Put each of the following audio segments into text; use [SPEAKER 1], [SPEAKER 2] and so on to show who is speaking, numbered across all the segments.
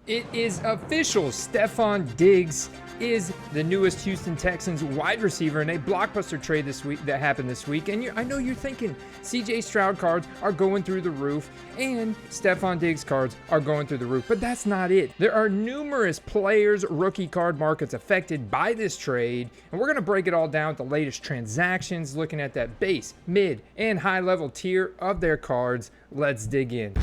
[SPEAKER 1] It is official. Stefon Diggs is the newest Houston Texans wide receiver in a blockbuster trade this week that happened this week. And I know you're thinking CJ Shrout cards are going through the roof and Stefon Diggs cards are going through the roof, but that's not it. There are numerous players, rookie card markets affected by this trade, and we're going to break it all down with the latest transactions, looking at that base, mid, and high level tier of their cards. Let's dig in.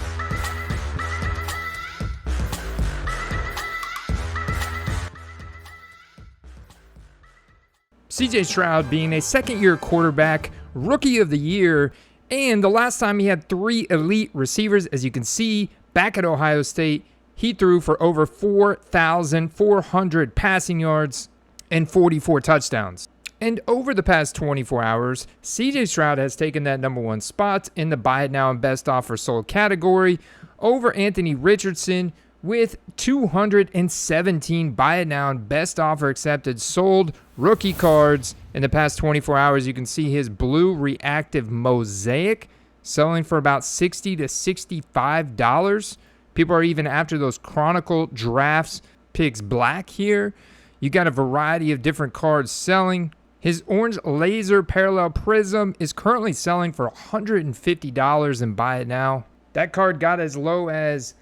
[SPEAKER 1] CJ Shrout being a second-year quarterback, rookie of the year, and the last time he had 3 elite receivers, as you can see, back at Ohio State, he threw for over 4,400 passing yards and 44 touchdowns. And over the past 24 hours, CJ Shrout has taken that number 1 spot in the buy it now and best offer sold category over Anthony Richardson, with 217 buy it now and best offer accepted sold rookie cards in the past 24 hours. You can see his blue reactive mosaic selling for about $60 to $65. People are even after those Chronicle Drafts picks black here. You got a variety of different cards selling. His orange laser parallel prism is currently selling for $150 in buy it now. That card got as low as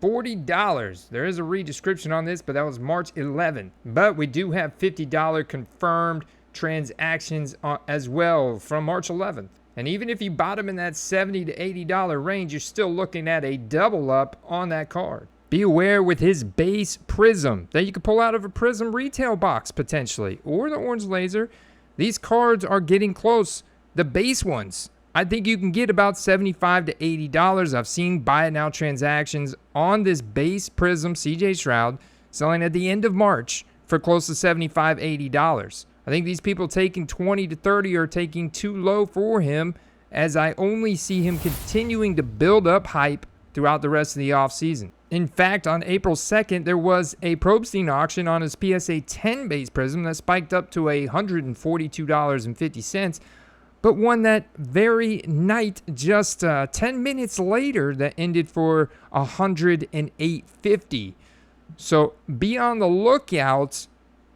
[SPEAKER 1] $40. There is a read description on this, but that was March 11th. But we do have $50 confirmed transactions as well from March 11th. And even if you bought them in that $70 to $80 range, you're still looking at a double up on that card. Be aware with his base prism that you could pull out of a prism retail box potentially, or the orange laser. These cards are getting close. The base ones, I think you can get about $75 to $80. I've seen buy it now transactions on this base prism CJ Shrout selling at the end of March for close to $75, $80. I think these people taking 20 to 30 are taking too low for him, as I only see him continuing to build up hype throughout the rest of the offseason. In fact, on April 2nd, there was a Probstein auction on his PSA 10 base prism that spiked up to $142.50. But one that very night, just 10 minutes later, that ended for $108.50. So be on the lookout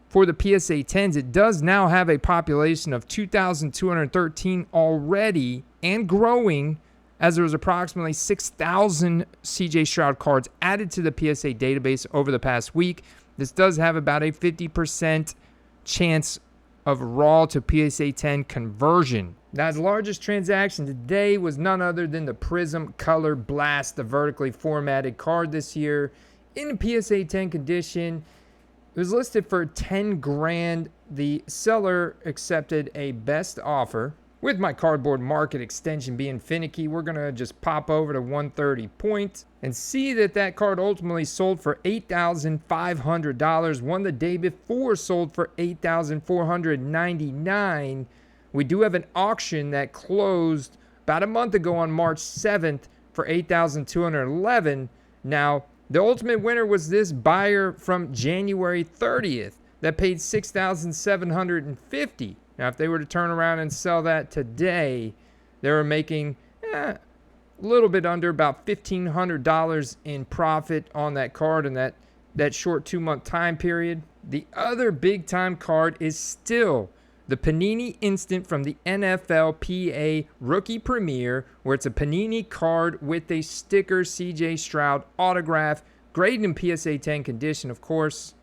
[SPEAKER 1] for the PSA 10s. It does now have a population of 2,213 already and growing, as there was approximately 6,000 CJ Shrout cards added to the PSA database over the past week. This does have about a 50% chance of raw to PSA 10 conversion. Now, his largest transaction today was none other than the Prism Color Blast, the vertically formatted card this year in a PSA 10 condition. It was listed for $10,000. The seller accepted a best offer. With my cardboard market extension being finicky, we're going to just pop over to 130 points and see that that card ultimately sold for $8,500. One the day before sold for $8,499. We do have an auction that closed about a month ago on March 7th for $8,211. Now, the ultimate winner was this buyer from January 30th that paid $6,750. Now, if they were to turn around and sell that today, they were making a little bit under about $1,500 in profit on that card in that short 2-month time period. The other big-time card is still the Panini Instant from the NFLPA Rookie Premier, where it's a Panini card with a sticker CJ Shrout autograph, graded in PSA 10 condition, of course.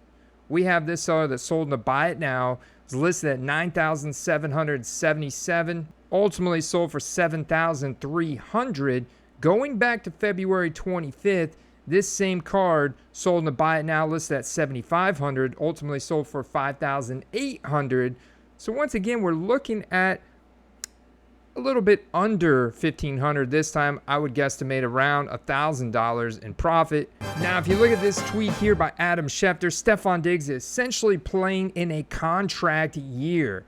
[SPEAKER 1] We have this seller that sold to buy it now. It's listed at $9,777. Ultimately sold for $7,300. Going back to February 25th, this same card sold to buy it now, listed at $7,500. Ultimately sold for $5,800. So once again, we're looking at a little bit under $1,500 this time. I would guesstimate around $1,000 in profit. Now, if you look at this tweet here by Adam Schefter, Stefon Diggs is essentially playing in a contract year.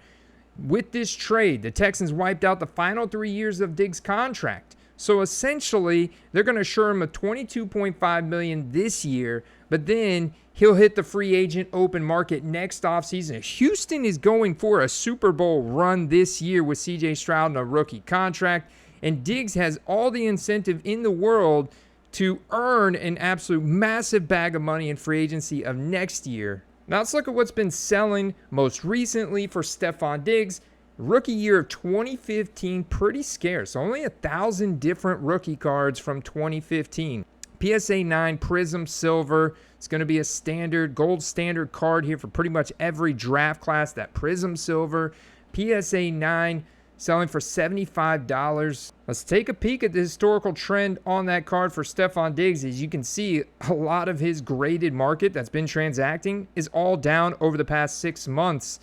[SPEAKER 1] With this trade, the Texans wiped out the final 3 years of Diggs' contract. So essentially, they're going to assure him a $22.5 million this year, but then he'll hit the free agent open market next offseason. Houston is going for a Super Bowl run this year with CJ Shrout on a rookie contract, and Diggs has all the incentive in the world to earn an absolute massive bag of money in free agency of next year. Now let's look at what's been selling most recently for Stefon Diggs. Rookie year of 2015, pretty scarce. Only 1,000 different rookie cards from 2015. PSA 9 Prism Silver. It's going to be a standard, gold standard card here for pretty much every draft class. That Prism Silver. PSA 9 selling for $75. Let's take a peek at the historical trend on that card for Stefon Diggs. As you can see, a lot of his graded market that's been transacting is all down over the past 6 months,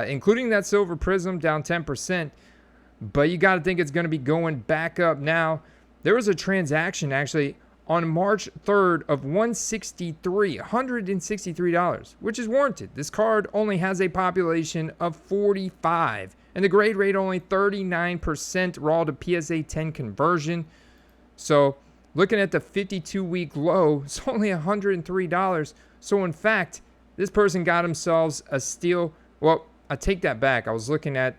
[SPEAKER 1] including that Silver Prism down 10%. But you got to think it's going to be going back up now. There was a transaction actually on March 3rd of $163, which is warranted. This card only has a population of 45, and the grade rate only 39% raw to PSA 10 conversion. So looking at the 52-week low, it's only $103. So in fact, this person got themselves a steal. Well, I take that back. I was looking at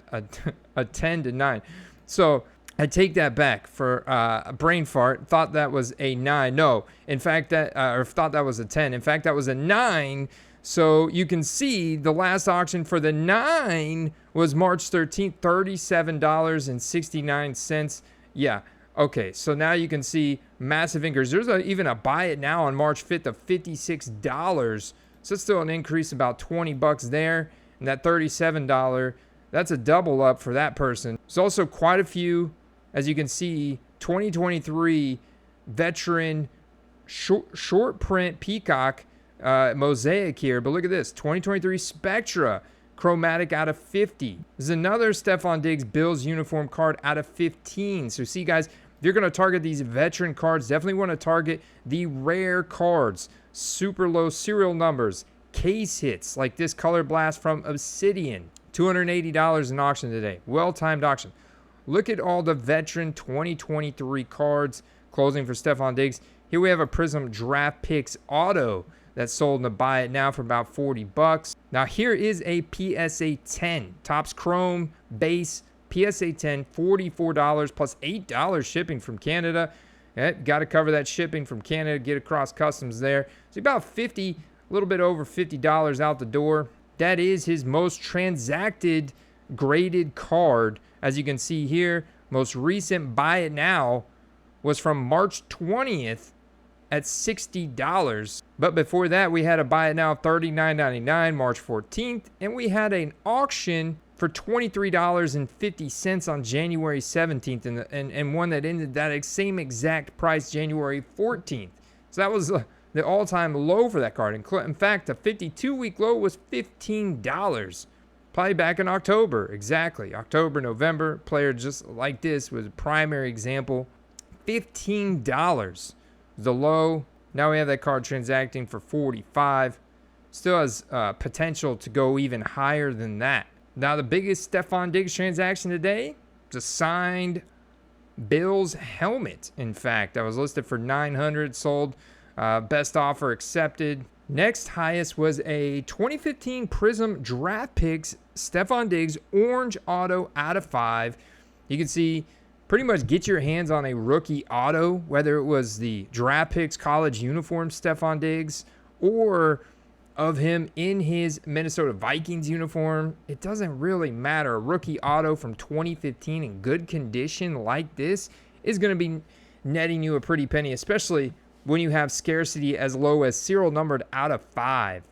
[SPEAKER 1] a 10 to 9. So I take that back for a brain fart. Thought that was a 9. No, in fact, thought that was a 10. In fact, that was a 9. So you can see the last auction for the 9 was March 13th, $37.69. Yeah. Okay, so now you can see massive increase. There's even a buy it now on March 5th of $56. So it's still an increase about $20 there. And that $37, that's a double up for that person. There's also quite a few, as you can see, 2023 veteran short print Peacock mosaic here. But look at this, 2023 Spectra chromatic out of 50. This is another Stefon Diggs Bills uniform card out of 15. So see, guys, if you're going to target these veteran cards, definitely want to target the rare cards, super low serial numbers, case hits like this Color Blast from Obsidian. $280 in auction today. Well-timed auction. Look at all the veteran 2023 cards closing for Stefon Diggs. Here we have a Prism Draft Picks Auto that's sold in the buy it now for about $40. Now here is a PSA 10 Topps Chrome base PSA 10, $44 plus $8 shipping from Canada. Got to cover that shipping from Canada, get across customs there. So about 50, a little bit over $50 out the door. That is his most transacted graded card. As you can see here, most recent buy it now was from March 20th at $60. But before that, we had a buy it now $39.99 March 14th, and we had an auction for $23.50 on January 17th, and one that ended that same exact price January 14th. So that was the all-time low for that card. In fact, the 52-week low was $15. Probably back in October. Exactly. October, November. Player just like this was a primary example. $15. The low. Now we have that card transacting for $45. Still has potential to go even higher than that. Now the biggest Stefon Diggs transaction today is a signed Bills helmet. In fact, that was listed for $900, sold. Best offer accepted. Next highest was a 2015 Prism Draft Picks Stefon Diggs Orange Auto out of 5. You can see pretty much get your hands on a rookie auto, whether it was the Draft Picks college uniform Stefon Diggs or of him in his Minnesota Vikings uniform. It doesn't really matter. A rookie auto from 2015 in good condition like this is going to be netting you a pretty penny, especially when you have scarcity as low as serial numbered out of 5.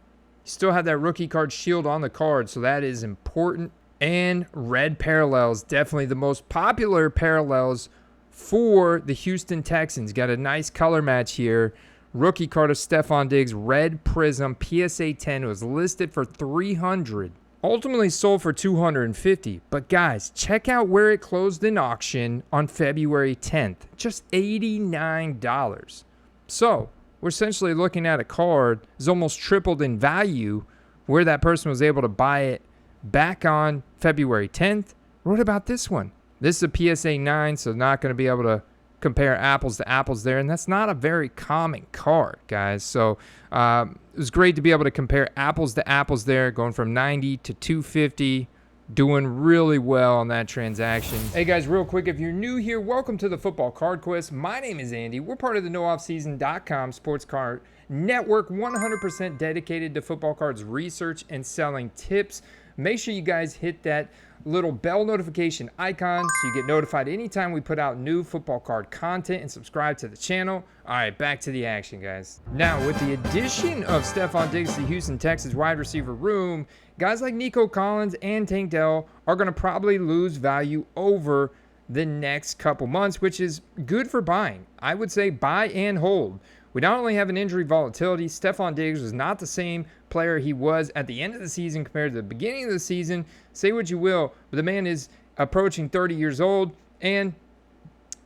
[SPEAKER 1] You still have that rookie card shield on the card, so that is important. And red parallels, definitely the most popular parallels for the Houston Texans. Got a nice color match here. Rookie card of Stefon Diggs, red Prism, PSA 10. It was listed for $300. Ultimately sold for $250. But guys, check out where it closed in auction on February 10th. Just $89. So we're essentially looking at a card that's almost tripled in value where that person was able to buy it back on February 10th. What about this one? This is a PSA 9, so not going to be able to compare apples to apples there, and that's not a very common card, guys. So it was great to be able to compare apples to apples there, going from 90 to 250. doing really well on that transaction. Hey guys, real quick, if you're new here, welcome to the Football Card Quest. My name is Andy. We're part of the NoOffSeason.com sports card network, 100% dedicated to football cards research and selling tips. Make sure you guys hit that little bell notification icon so you get notified anytime we put out new football card content, and subscribe to the channel. All right, back to the action, guys. Now, with the addition of Stefon Diggs to the Houston Texans wide receiver room, guys like Nico Collins and Tank Dell are going to probably lose value over the next couple months, which is good for buying. I would say buy and hold. We not only have an injury volatility, Stefon Diggs was not the same player he was at the end of the season compared to the beginning of the season. Say what you will, but the man is approaching 30 years old, and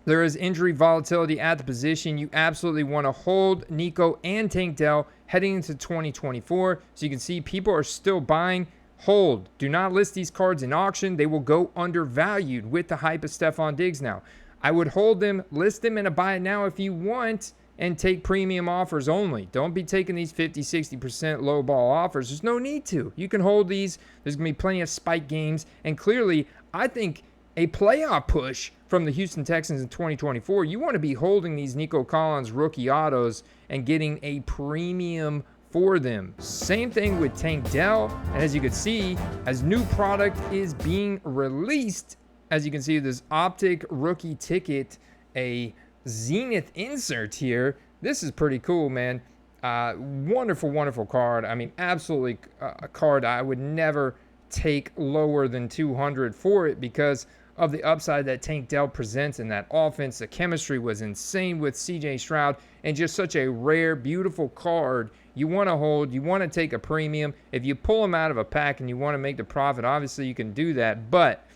[SPEAKER 1] there is injury volatility at the position. You absolutely want to hold Nico and Tank Dell heading into 2024. So you can see people are still buying. Hold. Do not list these cards in auction. They will go undervalued with the hype of Stefon Diggs now. I would hold them, list them in a buy it now if you want, and take premium offers only. Don't be taking these 50, 60% low ball offers. There's no need to. You can hold these. There's going to be plenty of spike games. And clearly, I think a playoff push from the Houston Texans in 2024, you want to be holding these Nico Collins rookie autos and getting a premium for them. Same thing with Tank Dell. And as you can see, as new product is being released, as you can see, this Optic rookie ticket, a Zenith insert here. This is pretty cool, man. Wonderful, wonderful card. I mean, absolutely a card I would never take lower than 200 for it because of the upside that Tank Dell presents in that offense. The chemistry was insane with CJ Shrout, and just such a rare, beautiful card. You want to hold, you want to take a premium. If you pull them out of a pack and you want to make the profit, obviously you can do that. But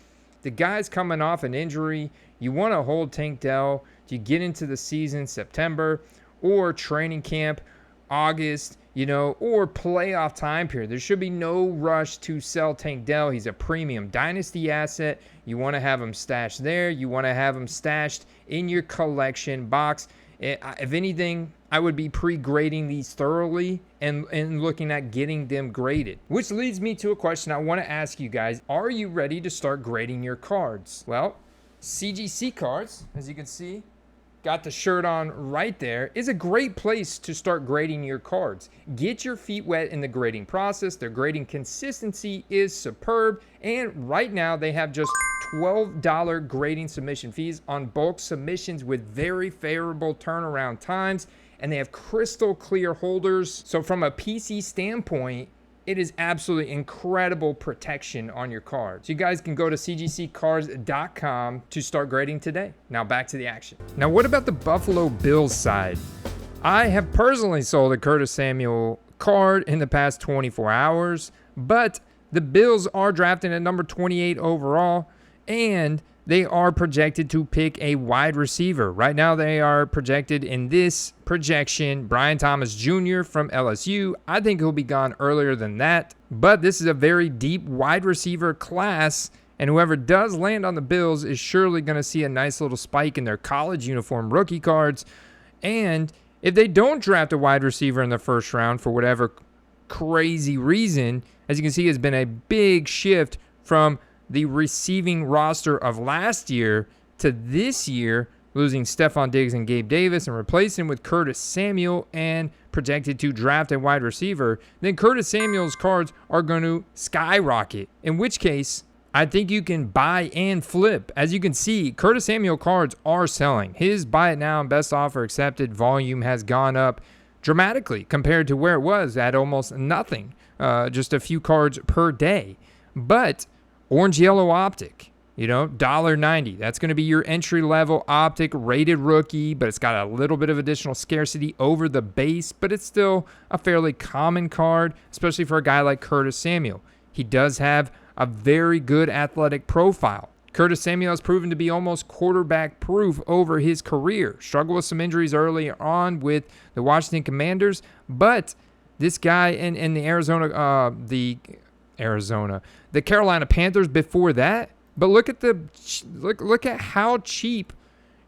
[SPEAKER 1] the guy's coming off an injury. You want to hold Tank Dell to get into the season, September, or training camp, August, or playoff time period. There should be no rush to sell Tank Dell. He's a premium dynasty asset. You want to have him stashed there. You want to have him stashed in your collection box. If anything, I would be pre-grading these thoroughly and looking at getting them graded. Which leads me to a question I want to ask you guys. Are you ready to start grading your cards? Well, CGC Cards, as you can see, got the shirt on right there, is a great place to start grading your cards. Get your feet wet in the grading process. Their grading consistency is superb. And right now they have just $12 grading submission fees on bulk submissions with very favorable turnaround times. And they have crystal clear holders. So from a PC standpoint, it is absolutely incredible protection on your cards. You guys can go to cgccards.com to start grading today. Now back to the action. Now what about the Buffalo Bills side? I have personally sold a Curtis Samuel card in the past 24 hours, but the Bills are drafting at number 28 overall, and they are projected to pick a wide receiver. Right now, they are projected in this projection, Brian Thomas Jr. from LSU. I think he'll be gone earlier than that. But this is a very deep wide receiver class, and whoever does land on the Bills is surely going to see a nice little spike in their college uniform rookie cards. And if they don't draft a wide receiver in the first round for whatever crazy reason, as you can see, has been a big shift from the receiving roster of last year to this year, losing Stefon Diggs and Gabe Davis and replacing with Curtis Samuel and projected to draft a wide receiver, then Curtis Samuel's cards are going to skyrocket, in which case I think you can buy and flip. As you can see, Curtis Samuel cards are selling. His buy it now and best offer accepted volume has gone up dramatically compared to where it was at almost nothing, just a few cards per day. But Orange Yellow Optic, $1.90. That's going to be your entry-level Optic rated rookie, but it's got a little bit of additional scarcity over the base, but it's still a fairly common card, especially for a guy like Curtis Samuel. He does have a very good athletic profile. Curtis Samuel has proven to be almost quarterback-proof over his career. Struggled with some injuries early on with the Washington Commanders, but this guy in the the Carolina Panthers before that. But look at how cheap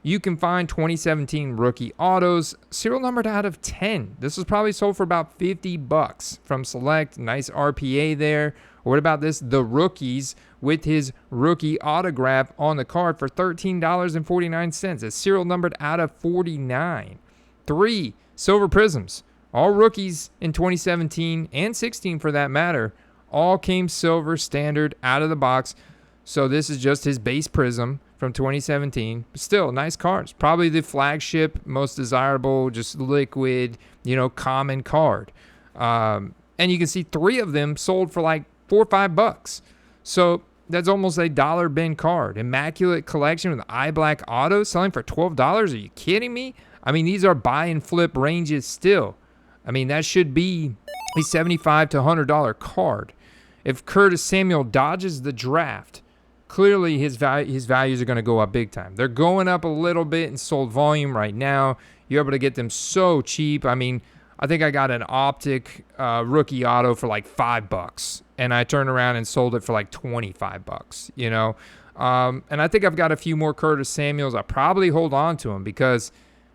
[SPEAKER 1] you can find 2017 rookie autos, serial numbered out of 10. This was probably sold for about $50 from Select. Nice RPA there. What about this? The Rookies with his rookie autograph on the card for $13.49. It's serial numbered out of 49. 3 Silver Prisms. All rookies in 2017 and 16 for that matter, all came silver standard out of the box. So this is just his base prism from 2017. But still, nice cards. Probably the flagship, most desirable, just liquid, common card. And you can see 3 of them sold for like $4 or $5. So that's almost a dollar bin card. Immaculate Collection with eye black auto selling for $12. Are you kidding me? I mean, these are buy and flip ranges still. I mean, that should be a $75 to $100 card. If Curtis Samuel dodges the draft, clearly his values are going to go up big time. They're going up a little bit in sold volume right now. You're able to get them so cheap. I mean, I think I got an Optic rookie auto for like $5, and I turned around and sold it for like $25, And I think I've got a few more Curtis Samuels. I'll probably hold on to him because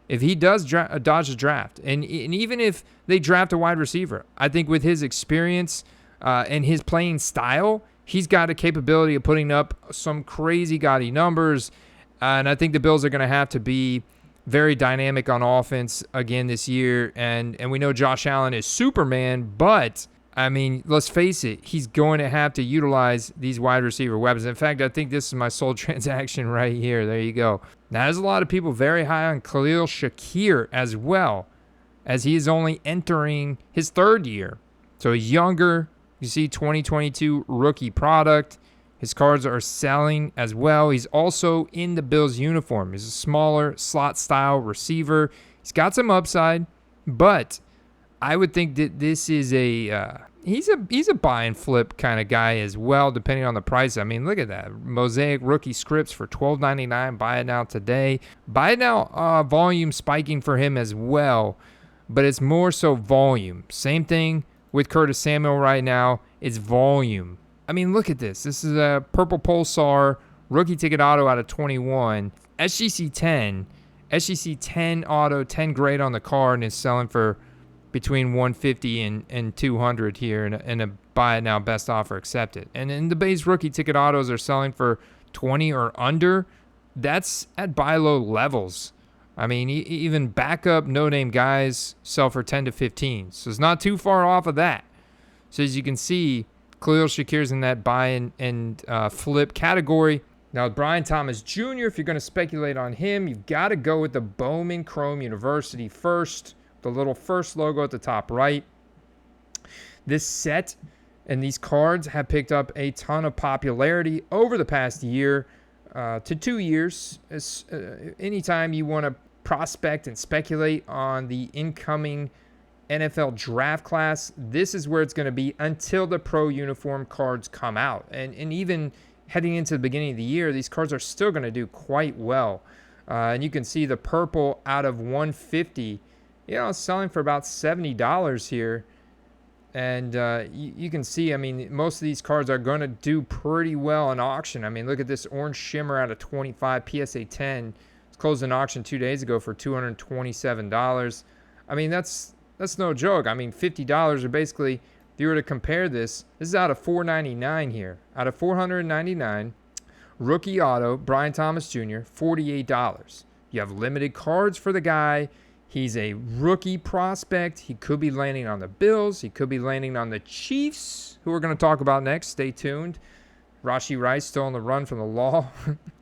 [SPEAKER 1] if he does dodge the draft, and even if they draft a wide receiver, I think with his experience and his playing style, he's got a capability of putting up some crazy gaudy numbers. And I think the Bills are going to have to be very dynamic on offense again this year. And we know Josh Allen is Superman, but I mean, let's face it, he's going to have to utilize these wide receiver weapons. In fact, I think this is my sold transaction right here. There you go. Now, there's a lot of people very high on Khalil Shakir as well, as he is only entering his 3rd year. So he's younger. You see 2022 rookie product. His cards are selling as well. He's also in the Bills uniform. He's a smaller slot-style receiver. He's got some upside, but I would think that this is he's a buy and flip kind of guy as well, depending on the price. I mean, look at that. Mosaic rookie scripts for $12.99. Buy it now today. Buy it now volume spiking for him as well, but it's more so volume. Same thing with Curtis Samuel right now. It's volume. I mean, look at this. This is a Purple Pulsar rookie ticket auto out of 21. SGC 10. SGC 10 auto, 10 grade on the card, and is selling for between 150 and 200 here in a buy it now best offer accepted. And in the base rookie ticket autos are selling for 20 or under. That's at buy low levels. I mean, even backup no-name guys sell for 10 to 15. So it's not too far off of that. So as you can see, Khalil Shakir's in that buy and flip category. Now, Brian Thomas Jr., if you're going to speculate on him, you've got to go with the Bowman Chrome University first, the little first logo at the top right. This set and these cards have picked up a ton of popularity over the past year to 2 years. Anytime you want to prospect and speculate on the incoming NFL draft class, this is where it's going to be until the pro uniform cards come out. And even heading into the beginning of the year, these cards are still going to do quite well. And you can see the purple out of 150, selling for about $70 here. And you can see, I mean, most of these cards are going to do pretty well in auction. I mean, look at this orange shimmer out of 25, PSA 10. It's closed in auction 2 days ago for $227. I mean, that's no joke. I mean, $50 are basically, if you were to compare this is out of $499 here. Out of $499, rookie auto, Brian Thomas Jr., $48. You have limited cards for the guy. He's a rookie prospect. He could be landing on the Bills. He could be landing on the Chiefs, who we're going to talk about next. Stay tuned. Rashee Rice still on the run from the law.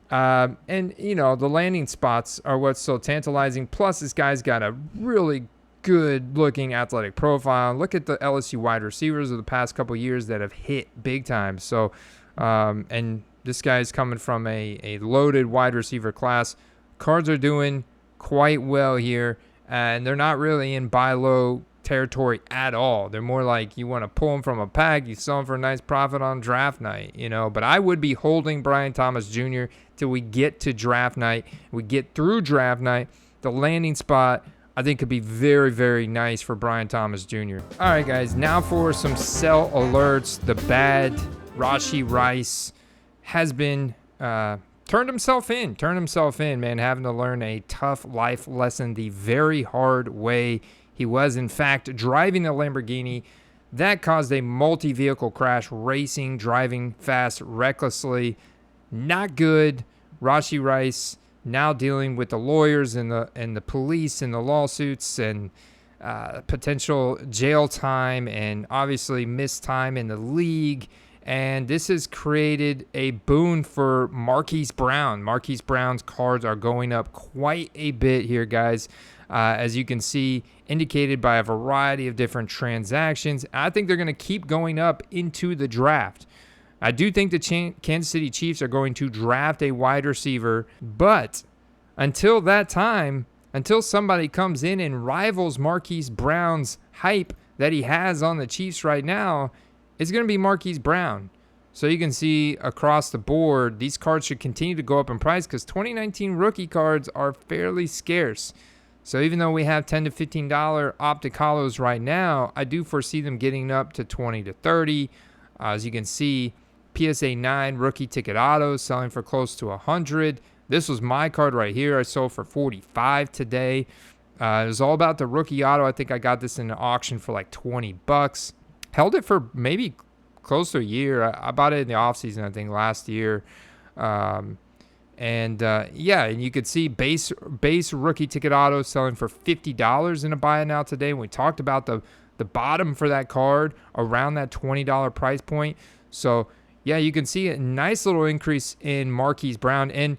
[SPEAKER 1] And, the landing spots are what's so tantalizing. Plus, this guy's got a really good-looking athletic profile. Look at the LSU wide receivers of the past couple years that have hit big time. So, and this guy's coming from a loaded wide receiver class. Cards are doing quite well here, and they're not really in buy low territory at all. They're more like you want to pull them from a pack, you sell them for a nice profit on draft night, But I would be holding Brian Thomas Jr. till we get to draft night. We get through draft night. The landing spot, I think, could be very, very nice for Brian Thomas Jr. All right, guys, now for some sell alerts. The bad Rashee Rice has been turned himself in, man, having to learn a tough life lesson the very hard way. He was, in fact, driving a Lamborghini. That caused a multi-vehicle crash, racing, driving fast, recklessly. Not good. Rashee Rice now dealing with the lawyers and the police and the lawsuits and potential jail time and obviously missed time in the league. And this has created a boon for Marquise Brown. Marquise Brown's cards are going up quite a bit here, guys, as you can see, indicated by a variety of different transactions. I think they're going to keep going up into the draft. I do think the Kansas City Chiefs are going to draft a wide receiver, but until that time, until somebody comes in and rivals Marquise Brown's hype that he has on the Chiefs right now, it's going to be Marquise Brown. So you can see across the board, these cards should continue to go up in price because 2019 rookie cards are fairly scarce. So even though we have $10 to $15 optic hollows right now, I do foresee them getting up to 20 to 30. As you can see, PSA 9 rookie ticket autos selling for close to 100. This was my card right here. I sold for 45 today. It was all about the rookie auto. I think I got this in an auction for like 20 bucks. Held it for maybe close to a year. I bought it in the offseason, I think, last year. Yeah, and you could see base rookie ticket auto selling for $50 in a buy it now today. And we talked about the bottom for that card around that $20 price point. So, yeah, you can see a nice little increase in Marquise Brown. And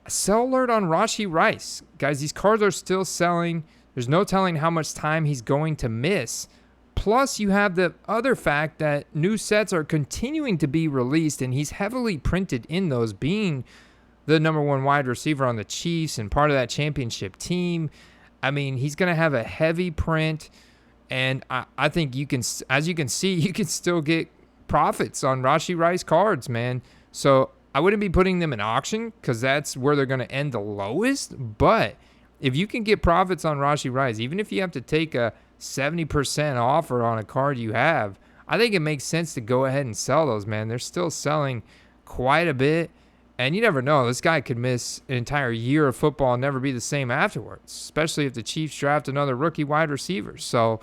[SPEAKER 1] a sell alert on Rashee Rice. Guys, these cards are still selling. There's no telling how much time he's going to miss. Plus, you have the other fact that new sets are continuing to be released, and he's heavily printed in those, being the number one wide receiver on the Chiefs and part of that championship team. I mean, he's going to have a heavy print, and I think you can, as you can see, you can still get profits on Rashee Rice cards, man. So I wouldn't be putting them in auction because that's where they're going to end the lowest. But if you can get profits on Rashee Rice, even if you have to take a 70% offer on a card you have, I think it makes sense to go ahead and sell those, man. They're still selling quite a bit. And you never know. This guy could miss an entire year of football and never be the same afterwards, especially if the Chiefs draft another rookie wide receiver. So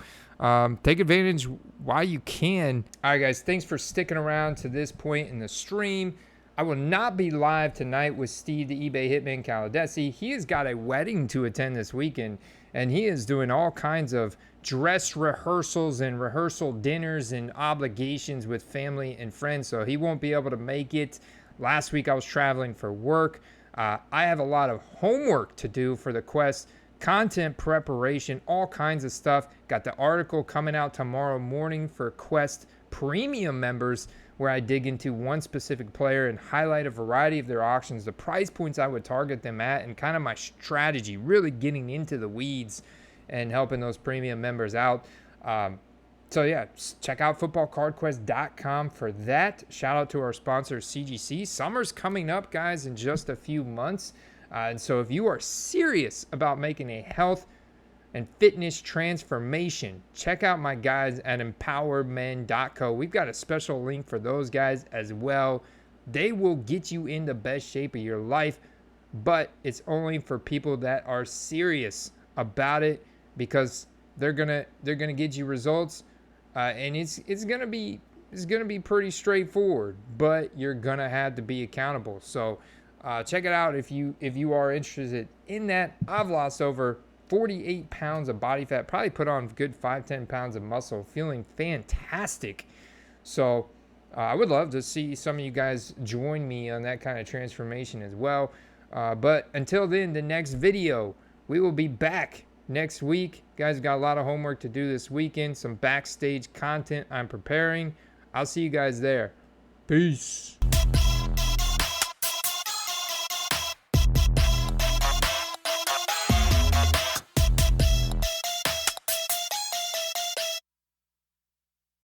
[SPEAKER 1] take advantage while you can. All right, guys, thanks for sticking around to this point in the stream. I will not be live tonight with Steve, the eBay Hitman Caladesi. He has got a wedding to attend this weekend, and he is doing all kinds of dress rehearsals and rehearsal dinners and obligations with family and friends, so he won't be able to make it. Last week I was traveling for work. I have a lot of homework to do for the Quest, content preparation, all kinds of stuff. Got the article coming out tomorrow morning for Quest Premium members, where I dig into one specific player and highlight a variety of their auctions, the price points I would target them at, and kind of my strategy, really getting into the weeds and helping those premium members out. So yeah, check out footballcardquest.com for that. Shout out to our sponsor, CGC. Summer's coming up, guys, in just a few months. And so if you are serious about making a health and fitness transformation, check out my guys at empowermen.co. We've got a special link for those guys as well. They will get you in the best shape of your life, but it's only for people that are serious about it, because they're gonna get you results, and it's gonna be pretty straightforward, but you're gonna have to be accountable. So check it out if you are interested in that. I've lost over 48 pounds of body fat, probably put on a good 5-10 pounds of muscle, feeling fantastic. So I would love to see some of you guys join me on that kind of transformation as well. But until then, the next video, we will be back next week. Guys, got a lot of homework to do this weekend, some backstage content I'm preparing. I'll see you guys there. Peace.